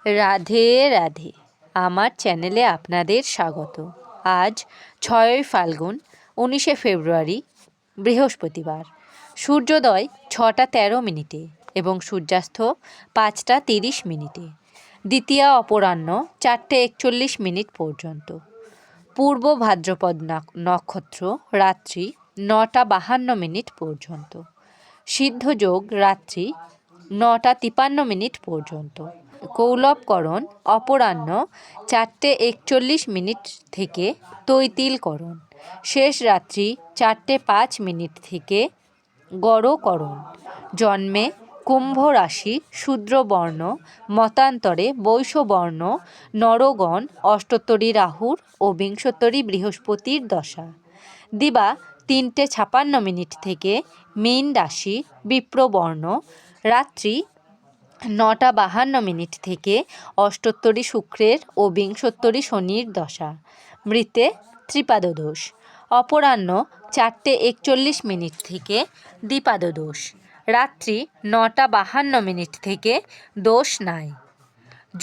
রাধে রাধে, আমার চ্যানেলে আপনাদের স্বাগত। আজ 6ই ফাল্গুন 19শে ফেব্রুয়ারি বৃহস্পতিবার। সূর্যোদয় 6টা 13 মিনিটে এবং সূর্যাস্ত 5টা 30 মিনিটে। দ্বিতীয়া অপরাহ্ন 4টে 41 মিনিট পর্যন্ত। পূর্ব ভাদ্রপদ নক্ষত্র রাত্রি 9টা 52 মিনিট পর্যন্ত। সিদ্ধযোগ রাত্রি 9টা 53 মিনিট পর্যন্ত। কৌলবকরণ অপরাহ্ন 4টে 41 মিনিট থেকে তৈতিলকরণ। শেষ রাত্রি 4টে 5 মিনিট থেকে গড়করণ। জন্মে কুম্ভ রাশি, শূদ্রবর্ণ, মতান্তরে বৈশ্যবর্ণ, নরগণ, অষ্টোত্তরী রাহুর ও বিংশোত্তরী বৃহস্পতির দশা। দিবা 3টে 56 মিনিট থেকে মীন রাশি, বিপ্রবর্ণ। রাত্রি 9টা 52 মিনিট থেকে অষ্টোত্তরী শুক্রের ও বিংশোত্তরী শনির দশা। মৃতে ত্রিপাদদোষ। অপরাহ্ন 4টে 41 মিনিট থেকে দ্বিপাদদোষ। রাত্রি 9টা 52 মিনিট থেকে দোষ নাই।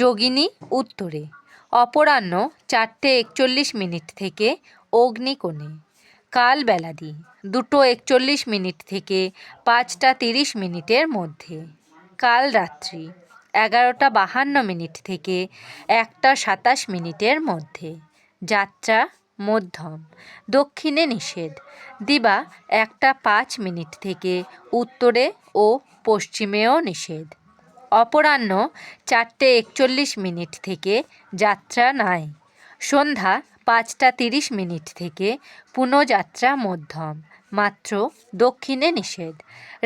যোগিনী উত্তরে। অপরাহ্ন 4টে 41 মিনিট থেকে অগ্নিকোণে। কাল বেলাদি 2টো 41 মিনিট থেকে 5টা 30 মিনিটের মধ্যে। কাল রাত্রি 11টা 52 মিনিট থেকে 1টা 27 মিনিটের মধ্যে। যাত্রা মধ্যম, দক্ষিণে নিষেধ। দিবা 1টা 5 মিনিট থেকে উত্তরে ও পশ্চিমেও নিষেধ। অপরাহ্ন 4টে 41 মিনিট থেকে যাত্রা নাই। সন্ধ্যা 5টা 30 মিনিট থেকে পুনঃযাত্রা মধ্যম, মাত্র দক্ষিণে নিষেধ।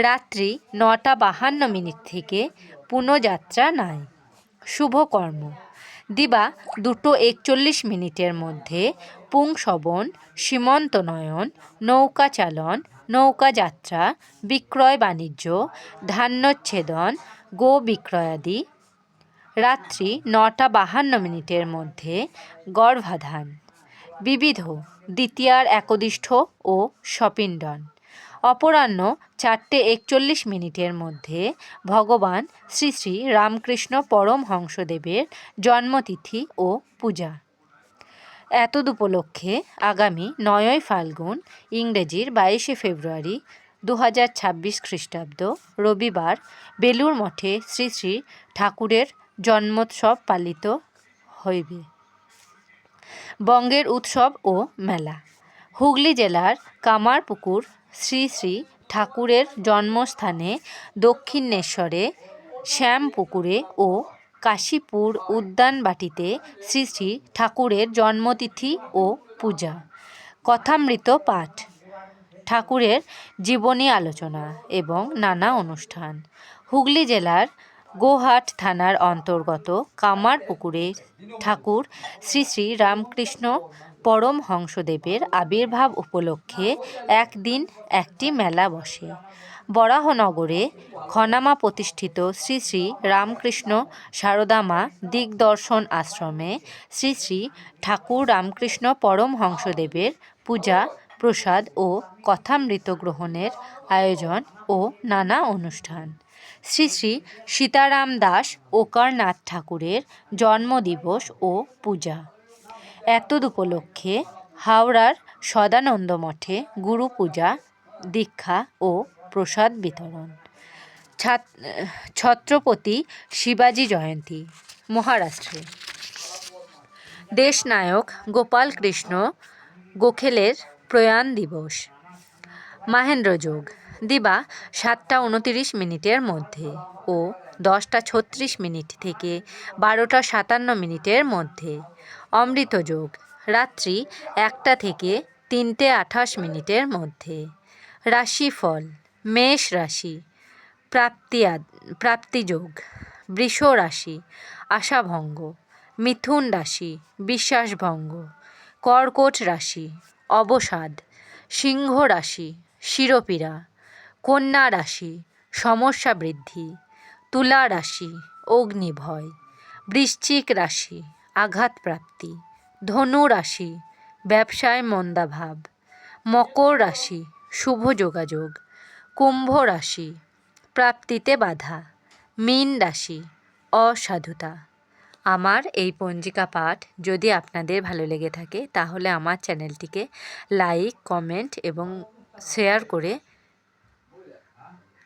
রাত্রি 9টা 52 মিনিট থেকে পুনঃযাত্রা নাই। শুভকর্ম। দিবা 2টো 41 মিনিটের মধ্যে পুংসবন, সীমন্তনয়ন, নৌকা চালন, নৌকা যাত্রা, বিক্রয় বাণিজ্য, ধান্যচ্ছেদন, গো বিক্রয়াদি। রাত্রি 9টা 52 মিনিটের মধ্যে গর্ভাধান। বিবিধ দ্বিতীয়ার একদিষ্ঠ ও সপিণ্ডন। অপরাহ্ন 4টে 41 মিনিটের মধ্যে ভগবান শ্রী শ্রী রামকৃষ্ণ পরমহংসদেবের জন্মতিথি ও পূজা। এতদুপলক্ষে আগামী 9ই ফাল্গুন ইংরেজির 22শে ফেব্রুয়ারি 2026 খ্রিস্টাব্দ রবিবার বেলুড় মঠে শ্রী শ্রী ঠাকুরের জন্মোৎসব পালিত হইবে। বঙ্গের উৎসব ও মেলা। হুগলি জেলার কামারপুকুর শ্রী শ্রী ঠাকুরের জন্মস্থানে দক্ষিণেশ্বরে শ্যামপুকুরে ও কাশীপুর উদ্যানবাটিতে শ্রী শ্রী ঠাকুরের জন্মতিথি ও পূজা। কথামৃত পাঠ, ঠাকুরের জীবনী আলোচনা এবং নানা অনুষ্ঠান। হুগলি জেলার গোহাট থানার অন্তর্গত কামারপুকুরে ঠাকুর শ্রী শ্রী রামকৃষ্ণ পরমহংসদেবের আবির্ভাব উপলক্ষে একদিন একটি মেলা বসে। বরাহনগরে খনামা প্রতিষ্ঠিত শ্রী শ্রী রামকৃষ্ণ সারদামা দিগদর্শন আশ্রমে শ্রী শ্রী ঠাকুর রামকৃষ্ণ পরমহংসদেবের পূজা, প্রসাদ ও কথামৃত গ্রহণের আয়োজন ও নানা অনুষ্ঠান। শ্রী শ্রী সীতারাম দাস ওকারনাথ ঠাকুরের জন্মদিবস ও পূজা। এতদুপলক্ষে হাওড়ার সদানন্দ মঠে গুরু পূজা, দীক্ষা ও প্রসাদ বিতরণ। ছত্রপতি শিবাজী জয়ন্তী মহারাষ্ট্রে। দেশনায়ক গোপাল কৃষ্ণ গোখলের প্রয়াণ দিবস। মাহেন্দ্রযোগ দিবা 7টা 29 মিনিটের মধ্যে ও 10টা 36 মিনিট থেকে 12টা 57 মিনিটের মধ্যে। অমৃতযোগ রাত্রি 1টা থেকে 3টে 28 মিনিটের মধ্যে। রাশিফল মেষ রাশি প্রাপ্তিযোগ, বৃষ রাশি আশাভঙ্গ, মিথুন রাশি বিশ্বাসভঙ্গ, কর্কট রাশি অবসাদ, সিংহ রাশি শিরোপীড়া, কন্যা রাশি সমস্যা বৃদ্ধি, তুলা রাশি অগ্নিভয়, বৃশ্চিক রাশি আঘাতপ্রাপ্তি, ধনু রাশি ব্যবসায় মন্দাভাব, মকর রাশি শুভ যোগাযোগ, কুম্ভ রাশি প্রাপ্তিতে বাধা, মীন রাশি অসাধুতা, আমার এই পঞ্জিকা পাঠ যদি আপনাদের ভালো লেগে থাকে তাহলে আমার চ্যানেলটিকে লাইক, কমেন্ট এবং শেয়ার করে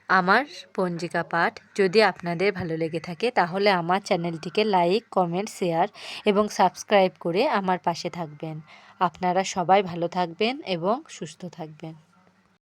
আমার পঞ্জিকা পাঠ যদি আপনাদের ভালো লেগে থাকে তাহলে আমার চ্যানেলটিকে লাইক, কমেন্ট, শেয়ার এবং সাবস্ক্রাইব করে আমার পাশে থাকবেন। আপনারা সবাই ভালো থাকবেন এবং সুস্থ থাকবেন।